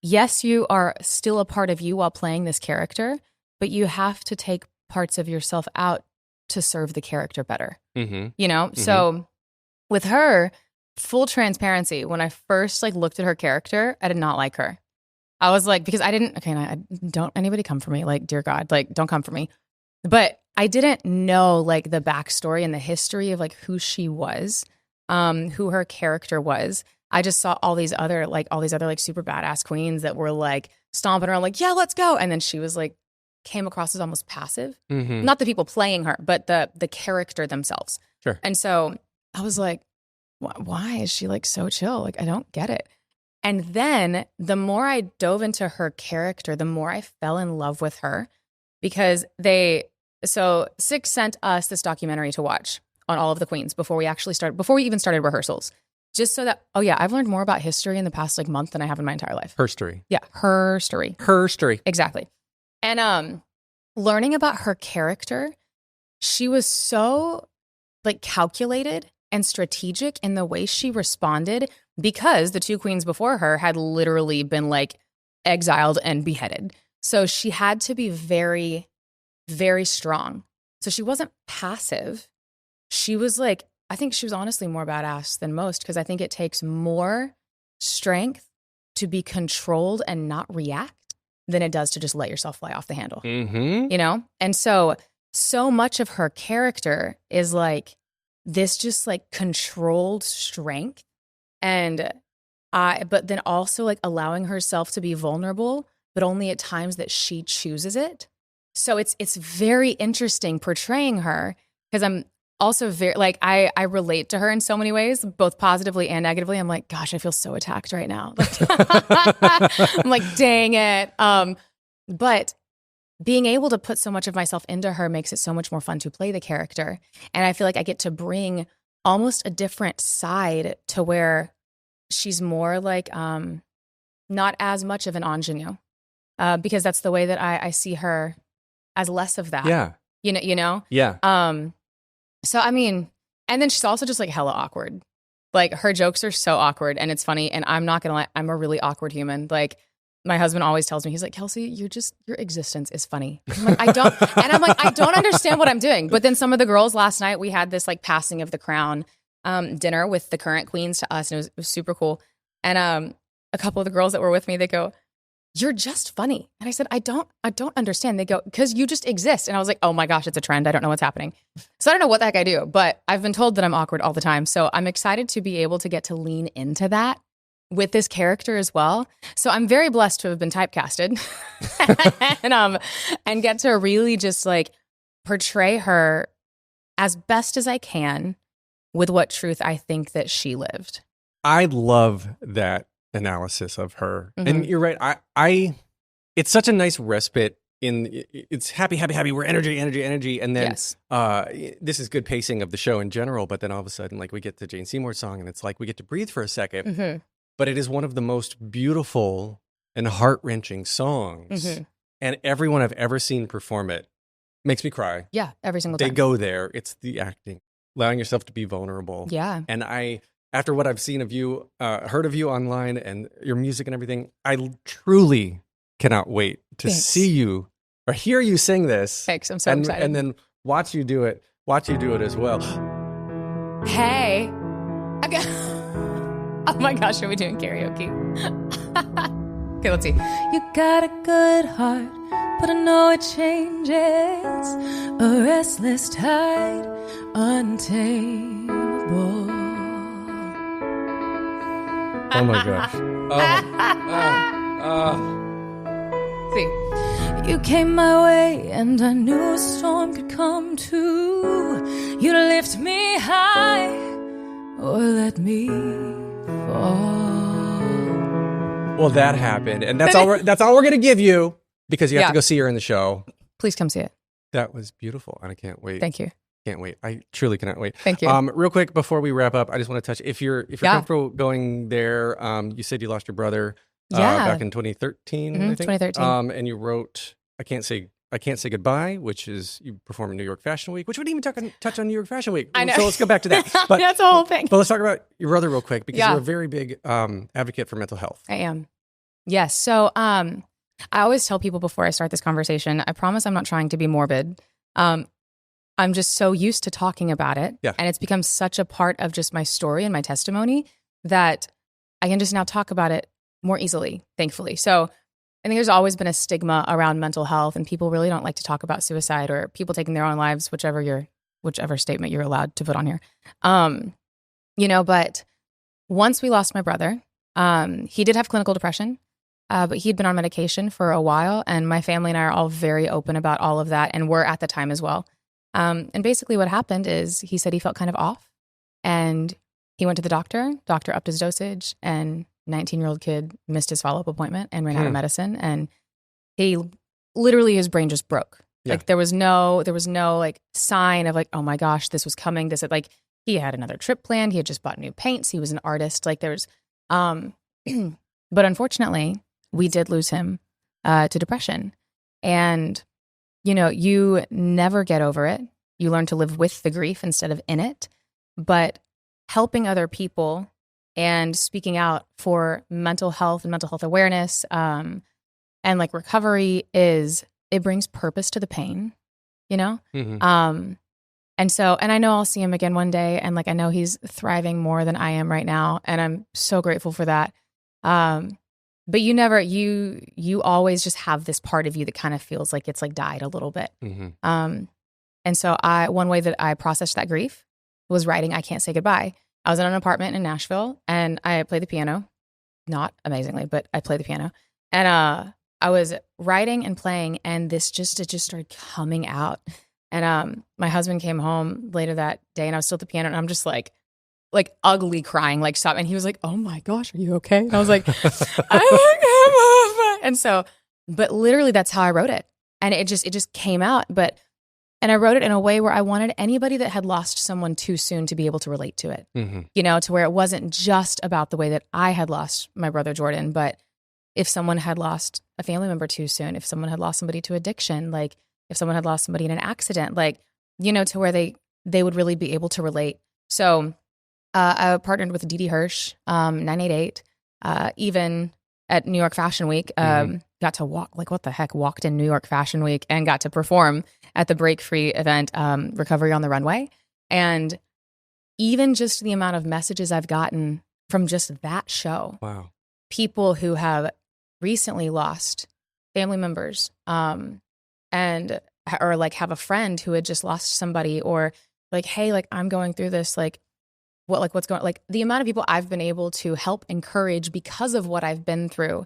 yes, you are still a part of you while playing this character, but you have to take parts of yourself out to serve the character better. Mm-hmm. You know? Mm-hmm. So with her, full transparency, when I first like looked at her character, I did not like her. I was like, because I don't anybody come for me. Like, dear God, like, don't come for me. But I didn't know like the backstory and the history of like who she was, who her character was. I just saw all these other like super badass queens that were like stomping around like, yeah, let's go. And then she was like, came across as almost passive. Mm-hmm. Not the people playing her, but the character themselves. Sure. And so I was like, why is she like so chill? Like, I don't get it. And then the more I dove into her character, the more I fell in love with her, because Six sent us this documentary to watch on all of the queens before we even started rehearsals. Just so that, I've learned more about history in the past like month than I have in my entire life. Herstory. Yeah, herstory. Herstory. Exactly. And learning about her character, she was so like calculated and strategic in the way she responded, because the two queens before her had literally been like exiled and beheaded. So she had to be very, very strong. So she wasn't passive. She was like, I think she was honestly more badass than most, because I think it takes more strength to be controlled and not react than it does to just let yourself fly off the handle. Mm-hmm. You know? And so much of her character is like this just like controlled strength, but then also like allowing herself to be vulnerable, but only at times that she chooses it. So it's very interesting portraying her, because I'm also very like I relate to her in so many ways, both positively and negatively. I'm like, gosh, I feel so attacked right now. I'm like, dang it. But being able to put so much of myself into her makes it so much more fun to play the character. And I feel like I get to bring almost a different side to where she's more like not as much of an ingenue, because that's the way that I see her, as less of that. Yeah. You know? Yeah. So, I mean, and then she's also just like hella awkward. Like her jokes are so awkward and it's funny. And I'm not going to lie, I'm a really awkward human. Like my husband always tells me, he's like, Kelsie, your existence is funny. I'm like, I don't understand what I'm doing. But then some of the girls last night, we had this like passing of the crown dinner with the current queens to us. And it was super cool. And a couple of the girls that were with me, they go, "You're just funny." And I said, I don't understand. They go, "Because you just exist." And I was like, oh my gosh, it's a trend. I don't know what's happening. So I don't know what the heck I do, but I've been told that I'm awkward all the time. So I'm excited to be able to get to lean into that with this character as well. So I'm very blessed to have been typecasted and get to really just like portray her as best as I can with what truth I think that she lived. I love that analysis of her. And you're right. I it's such a nice respite it's happy. We're energy. And then this is good pacing of the show in general. But then all of a sudden, like we get the Jane Seymour song and it's like we get to breathe for a second. But it is one of the most beautiful and heart-wrenching songs. And everyone I've ever seen perform it makes me cry. Yeah, every single They time. go there. It's the acting, allowing yourself to be vulnerable. Yeah. And after what I've seen of you, heard of you online and your music and everything, I truly cannot wait to see you or hear you sing this. Thanks. I'm so excited. And then watch you do it as well. Hey. Okay. Oh my gosh, are we doing karaoke? Okay, let's see. You got a good heart, but I know it changes. A restless tide, untamable. Oh my gosh. See. You came my way and I knew a storm could come too. You lift me high or let me fall. Well, that happened. And that's all we're going to give you because you have to go see her in the show. Please come see it. That was beautiful. And I can't wait. Thank you. Can't wait. I truly cannot wait. Thank you. Real quick before we wrap up, I just want to touch if you're comfortable going there. You said you lost your brother back in 2013. I think. 2013. And you wrote I can't say goodbye, which is you perform in New York Fashion Week, which wouldn't even touch on New York Fashion Week. I know. So let's go back to that. But that's the whole thing. But let's talk about your brother real quick because you're a very big advocate for mental health. I am. Yes. So I always tell people before I start this conversation, I promise I'm not trying to be morbid. I'm just so used to talking about it. Yeah. And it's become such a part of just my story and my testimony that I can just now talk about it more easily, thankfully. So I think there's always been a stigma around mental health and people really don't like to talk about suicide or people taking their own lives, whichever statement you're allowed to put on here. But once we lost my brother, he did have clinical depression, but he'd been on medication for a while and my family and I are all very open about all of that and were at the time as well. And basically what happened is he said he felt kind of off and he went to the doctor upped his dosage and 19-year-old kid missed his follow-up appointment and ran out of medicine. And he literally, his brain just broke. Yeah. Like there was no like sign of like, oh my gosh, this was coming. Like he had another trip planned. He had just bought new paints. He was an artist. Like there's, but unfortunately we did lose him to depression. And, you never get over it. You learn to live with the grief instead of in it, but helping other people and speaking out for mental health and mental health awareness and like recovery it brings purpose to the pain, Mm-hmm. And I know I'll see him again one day and like I know he's thriving more than I am right now and I'm so grateful for that. But you always just have this part of you that kind of feels like it's like died a little bit. Mm-hmm. And so one way that I processed that grief was writing I Can't Say Goodbye. I was in an apartment in Nashville and I played the piano, not amazingly, but I played the piano. And I was writing and playing and it just started coming out. And my husband came home later that day and I was still at the piano and I'm just like ugly crying, like stop. And he was like, oh my gosh, are you okay? And I was like, and so, but literally that's how I wrote it. And it just came out. And I wrote it in a way where I wanted anybody that had lost someone too soon to be able to relate to it, mm-hmm. To where it wasn't just about the way that I had lost my brother Jordan, but if someone had lost a family member too soon, if someone had lost somebody to addiction, like if someone had lost somebody in an accident, like, to where they would really be able to relate. So I partnered with Dee Dee Hirsch, 988, even at New York Fashion Week, got to walked in New York Fashion Week and got to perform at the Break Free event, Recovery on the Runway. And even just the amount of messages I've gotten from just that show wow. people who have recently lost family members, and or like have a friend who had just lost somebody, or like, hey, like I'm going through this, like what's going, like the amount of people I've been able to help encourage because of what I've been through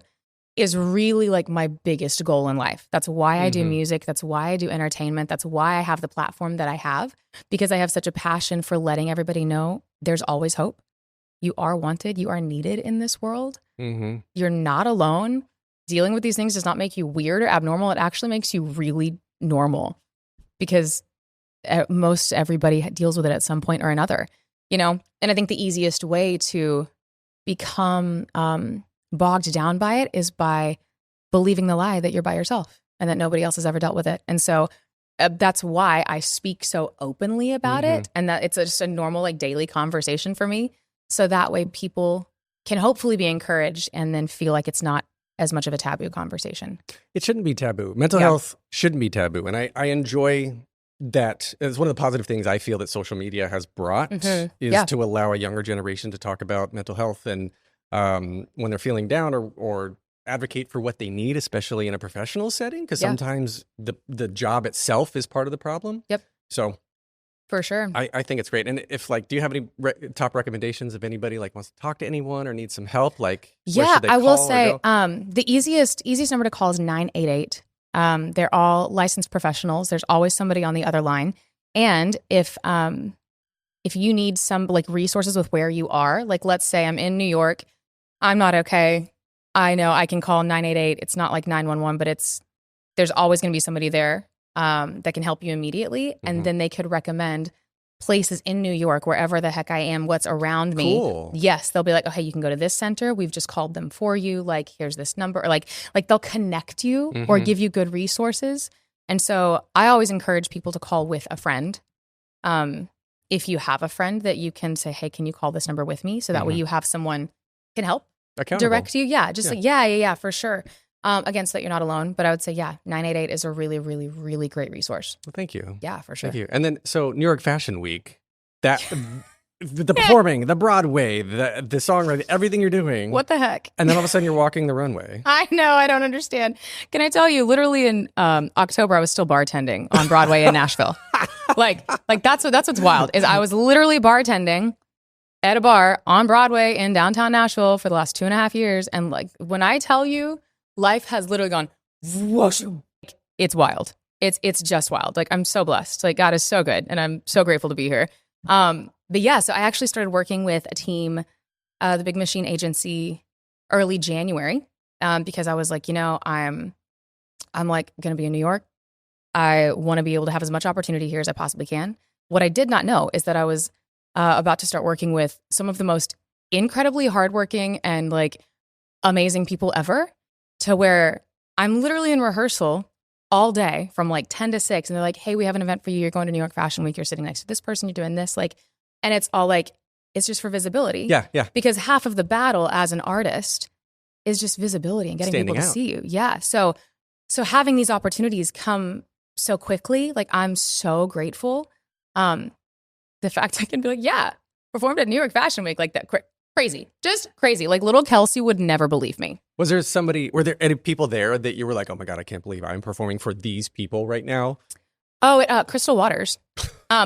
is really like my biggest goal in life. That's why I do music. That's why I do entertainment. That's why I have the platform that I have, because I have such a passion for letting everybody know there's always hope. You are wanted. You are needed in this world. You're not alone. Dealing with these things does not make you weird or abnormal. It actually makes you really normal, because most everybody deals with it at some point or another, you know? And I think the easiest way to become bogged down by it is by believing the lie that you're by yourself and that nobody else has ever dealt with it. And so that's why I speak so openly about it, and that it's just a normal, like daily conversation for me. So that way people can hopefully be encouraged and then feel like it's not as much of a taboo conversation. It shouldn't be taboo. Mental health shouldn't be taboo. And I enjoy that. It's one of the positive things I feel that social media has brought is to allow a younger generation to talk about mental health, and when they're feeling down, or advocate for what they need, especially in a professional setting, because sometimes the job itself is part of the problem. So for sure. I think it's great. And if like, do you have any top recommendations if anybody like wants to talk to anyone or needs some help? Like, where should they I will call say, or go? the easiest number to call is 988. They're all licensed professionals. There's always somebody on the other line. And if you need some like resources with where you are, like let's say I'm in New York, I'm not okay. I know I can call 988. It's not like 911, but there's always going to be somebody there that can help you immediately. And then they could recommend places in New York, wherever the heck I am, what's around me. Cool. Yes, they'll be like, oh, hey, you can go to this center. We've just called them for you. Like, here's this number. Or like they'll connect you or give you good resources. And so I always encourage people to call with a friend. If you have a friend that you can say, hey, can you call this number with me? So that way you have someone can help direct you. Yeah, just like, for sure. Again, so that you're not alone. But I would say, 988 is a really, really, really great resource. Well, thank you. Yeah, for sure. Thank you. And then, so New York Fashion Week, that the performing, the Broadway, the songwriting, everything you're doing. What the heck? And then all of a sudden you're walking the runway. I know. I don't understand. Can I tell you, literally in October, I was still bartending on Broadway in Nashville. like that's what's wild is I was literally bartending at a bar on Broadway in downtown Nashville for the last 2.5 years. And like, when I tell you, life has literally gone whoosh. It's wild. It's just wild. Like, I'm so blessed. Like, God is so good, and I'm so grateful to be here. But yeah, so I actually started working with a team, the Big Machine Agency, early January, because I was like, I'm like going to be in New York. I want to be able to have as much opportunity here as I possibly can. What I did not know is that I was about to start working with some of the most incredibly hardworking and like amazing people ever, to where I'm literally in rehearsal all day from like 10 to 6. And they're like, hey, we have an event for you. You're going to New York Fashion Week. You're sitting next to this person. You're doing this. Like, and it's all like, it's just for visibility. Yeah. Because half of the battle as an artist is just visibility and getting Standing people to out. see you. Yeah. So having these opportunities come so quickly, like, I'm so grateful. The fact I can be like, performed at New York Fashion Week, like that. Crazy. Just crazy. Like, little Kelsie would never believe me. Were there any people there that you were like, oh my God, I can't believe I'm performing for these people right now? Oh, Crystal Waters, who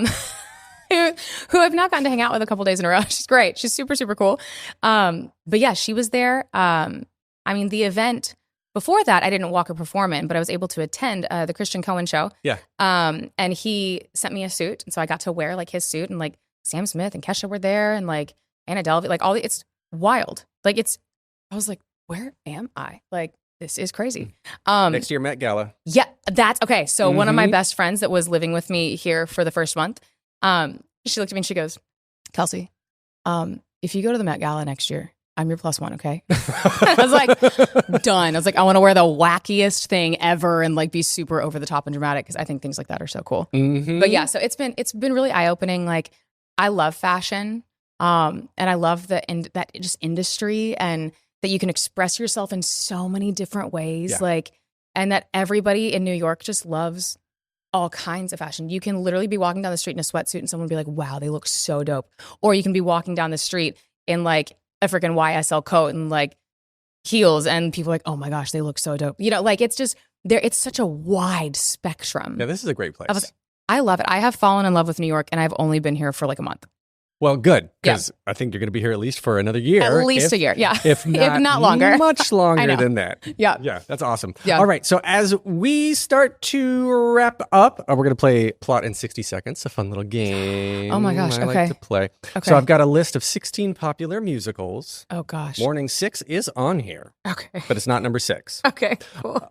I've now gotten to hang out with a couple days in a row. She's great. She's super, super cool. But yeah, she was there. I mean, the event before that, I didn't walk or perform in, but I was able to attend the Christian Cohen show. Yeah. And he sent me a suit. And so I got to wear like his suit, and like Sam Smith and Kesha were there, and like Anna Delvey, like it's wild. Like, I was like, where am I? Like, this is crazy. Next to your Met Gala. Yeah, that's okay. So one of my best friends that was living with me here for the first month, she looked at me and she goes, Kelsie, if you go to the Met Gala next year, I'm your +1, okay? I was like, done. I was like, I want to wear the wackiest thing ever and like be super over the top and dramatic, because I think things like that are so cool. But yeah, so it's been really eye-opening. Like, I love fashion, and I love that just industry, and that you can express yourself in so many different ways. Yeah. Like, and that everybody in New York just loves all kinds of fashion. You can literally be walking down the street in a sweatsuit and someone will be like, wow, they look so dope. Or you can be walking down the street in like a freaking YSL coat and like heels and people are like, oh my gosh, they look so dope. You know, like it's just there. It's such a wide spectrum. Yeah, this is a great place. I love it. I have fallen in love with New York and I've only been here for like a month. Well, good, because I think you're going to be here at least for another year. At least a year, yeah. If not longer. Much longer than that. Yeah. Yeah, that's awesome. Yeah. All right, so as we start to wrap up, we're going to play Plot in 60 Seconds, a fun little game. Oh my gosh, I okay. like to play. Okay. So I've got a list of 16 popular musicals. Oh gosh. Morning 6 is on here, Okay. but it's not number 6. Okay, cool.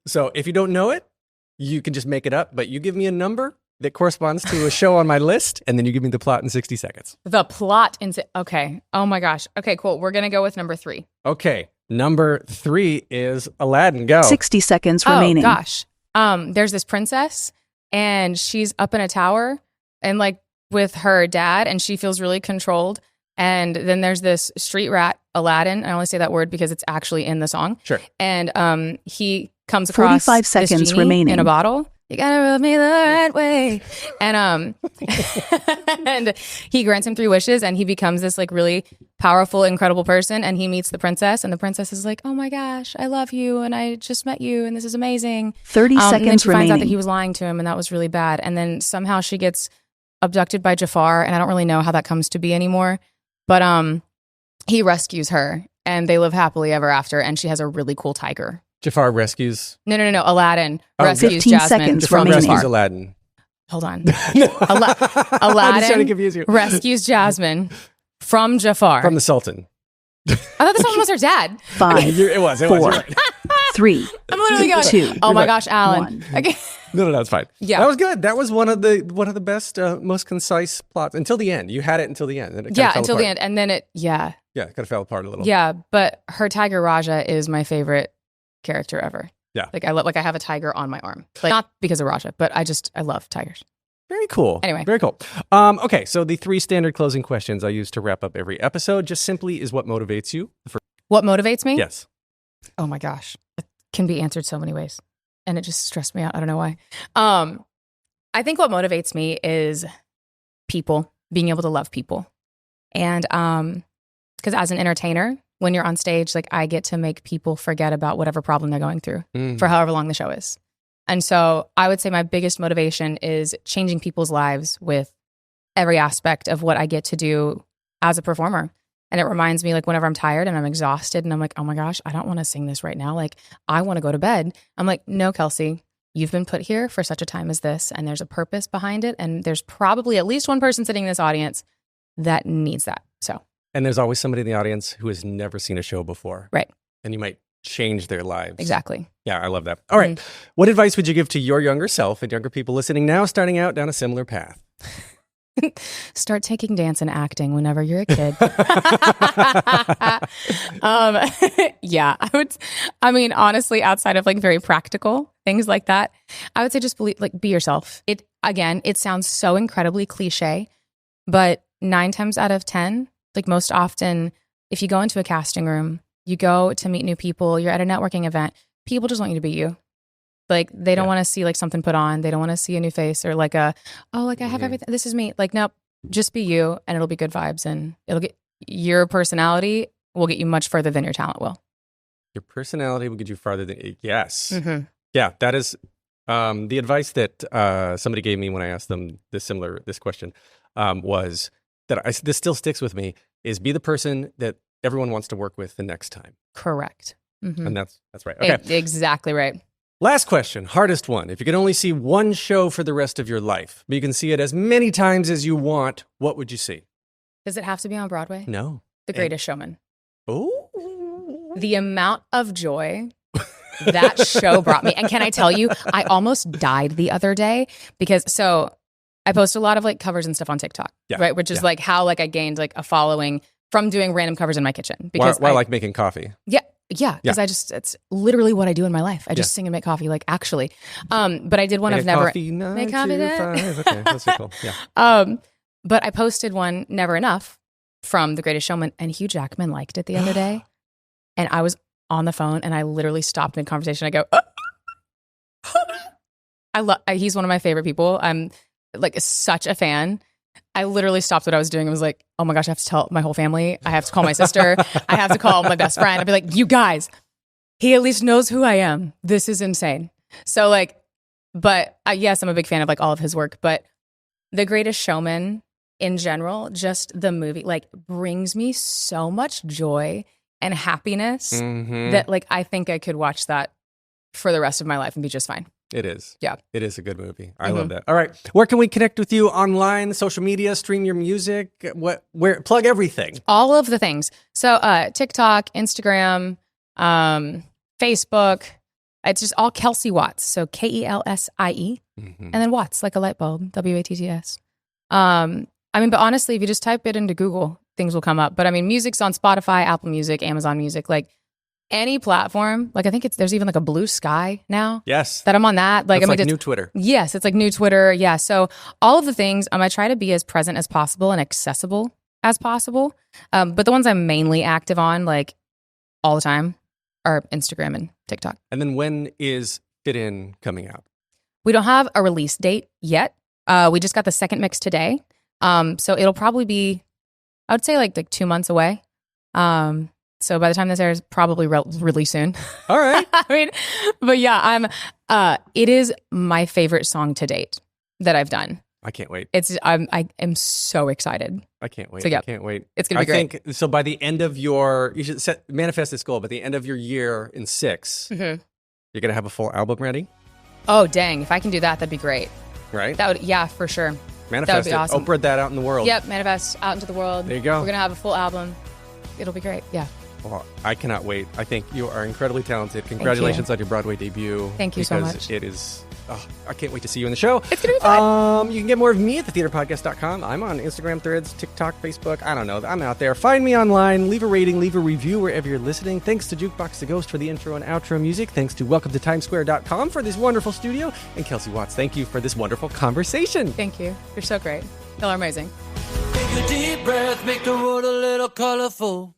So if you don't know it, you can just make it up, but you give me a number that corresponds to a show on my list, and then you give me the plot in 60 seconds. The plot okay. Oh my gosh. Okay, cool. We're going to go with number 3. Okay. Number 3 is Aladdin. Go. 60 seconds remaining. Oh gosh. There's this princess and she's up in a tower and like with her dad and she feels really controlled. And then there's this street rat, Aladdin. I only say that word because it's actually in the song. Sure. And he comes across 45 this seconds genie remaining. in a bottle. You gotta rub me the right way. And and he grants him 3 wishes and he becomes this like really powerful, incredible person. And he meets the princess and the princess is like, oh my gosh, I love you. And I just met you and this is amazing. 30 and then seconds she finds out that remaining. he was lying to him and that was really bad. And then somehow she gets abducted by Jafar. And I don't really know how that comes to be anymore. But he rescues her and they live happily ever after. And she has a really cool tiger. Jafar rescues. No. Aladdin rescues 15 Jasmine seconds from remaining. Rescues Jafar. Aladdin. Hold on. I'm just trying to Aladdin confuse you. rescues Jasmine from Jafar. From the Sultan. I thought the Sultan was her dad. 5, It was. 4, You're right. 3, I'm literally going, 2, oh my right. gosh, Alan. 1. Okay. No, that's fine. Yeah. That was good. That was one of the best, most concise plots until the end. You had it until the end. And it kinda fell Until the apart. end. And then it Yeah, it kind of fell apart a little. Yeah, but her tiger Raja is my favorite character ever. Yeah. Like I have a tiger on my arm. Like not because of Raja, but I love tigers. Very cool. Anyway. Very cool. Okay, so the 3 standard closing questions I use to wrap up every episode just simply is what motivates you. What motivates me? Yes. Oh my gosh. It can be answered so many ways. And it just stressed me out. I don't know why. I think what motivates me is people, being able to love people. And because as an entertainer, when you're on stage, like I get to make people forget about whatever problem they're going through for however long the show is. And so I would say my biggest motivation is changing people's lives with every aspect of what I get to do as a performer. And it reminds me like whenever I'm tired and I'm exhausted and I'm like, oh my gosh, I don't want to sing this right now. Like I want to go to bed. I'm like, no, Kelsie, you've been put here for such a time as this. And there's a purpose behind it. And there's probably at least one person sitting in this audience that needs that. So. And there's always somebody in the audience who has never seen a show before. Right. And you might change their lives. Exactly. Yeah, I love that. All right. What advice would you give to your younger self and younger people listening now, starting out down a similar path? Start taking dance and acting whenever you're a kid. Yeah, I mean, honestly, outside of like very practical things like that, I would say just be yourself. It sounds so incredibly cliche, but 9 times out of 10, like most often, if you go into a casting room, you go to meet new people, you're at a networking event, people just want you to be you. Like they don't want to see like something put on. They don't want to see a new face or like I have everything. This is me. Like, nope, just be you and it'll be good vibes and it'll get your personality will get you much further than your talent will. Your personality will get you farther than, yes. Mm-hmm. Yeah, that is the advice that somebody gave me when I asked them this question was that this still sticks with me is be the person that everyone wants to work with the next time. Correct. Mm-hmm. And that's right. Okay. Exactly right. Last question, hardest one. If you could only see one show for the rest of your life, but you can see it as many times as you want, what would you see? Does it have to be on Broadway? No. The Greatest Showman. Oh. The amount of joy that show brought me. And can I tell you, I almost died the other day because I post a lot of like covers and stuff on TikTok, right? Which is like how like I gained like a following from doing random covers in my kitchen. Because while like making coffee. Yeah, because it's literally what I do in my life. I just sing and make coffee, like actually. But I did one of never make coffee. Okay, that's so cool. Yeah. But I posted one Never Enough from The Greatest Showman, and Hugh Jackman liked it the other day, and I was on the phone, and I literally stopped mid conversation. I go, he's one of my favorite people. I'm like such a fan, I literally stopped what I was doing and was like, oh my gosh, I have to tell my whole family. I have to call my sister. I have to call my best friend. I'd be like, you guys, he at least knows who I am. This is insane. So like, but yes, I'm a big fan of like all of his work, but The Greatest Showman in general, just the movie, like brings me so much joy and happiness that like, I think I could watch that for the rest of my life and be just fine. It is. Yeah. It is a good movie. I love that. All right. Where can we connect with you online, social media, stream your music? Where plug everything? All of the things. So TikTok, Instagram, Facebook. It's just all Kelsie Watts. So Kelsie. And then Watts, like a light bulb, Watts. I mean, but honestly, if you just type it into Google, things will come up. But I mean, music's on Spotify, Apple Music, Amazon Music, like any platform. Like I think there's even like a Blue Sky now. Yes. That I'm on that. Like, it's I mean, like new Twitter. Yes, it's like new Twitter. Yeah. So all of the things, I try to be as present as possible and accessible as possible. But the ones I'm mainly active on, like all the time, are Instagram and TikTok. And then when is Fit In coming out? We don't have a release date yet. We just got the second mix today. So it'll probably be, I would say like 2 months away. So by the time this airs, probably really soon. All right. I mean, but yeah, it is my favorite song to date that I've done. I can't wait. I am so excited. I can't wait. So, yeah, I can't wait. It's going to be great. Think, so by the end of you should manifest this goal. By the end of your year in 6, you're going to have a full album ready? Oh, dang. If I can do that, that'd be great. Right? Yeah, for sure. Manifest that would be it. awesome. Oprah that out in the world. Yep, manifest out into the world. There you go. We're going to have a full album. It'll be great. Yeah. Well, I cannot wait. I think you are incredibly talented. Congratulations on your Broadway debut. Thank you so much. It is, I can't wait to see you in the show. It's going to be fun. You can get more of me at thetheaterpodcast.com. I'm on Instagram, Threads, TikTok, Facebook. I don't know. I'm out there. Find me online. Leave a rating, leave a review wherever you're listening. Thanks to Jukebox the Ghost for the intro and outro music. Thanks to welcome-to-timesquare.com for this wonderful studio. And Kelsie Watts, thank you for this wonderful conversation. Thank you. You're so great. Y'all are amazing. Take a deep breath, make the world a little colorful.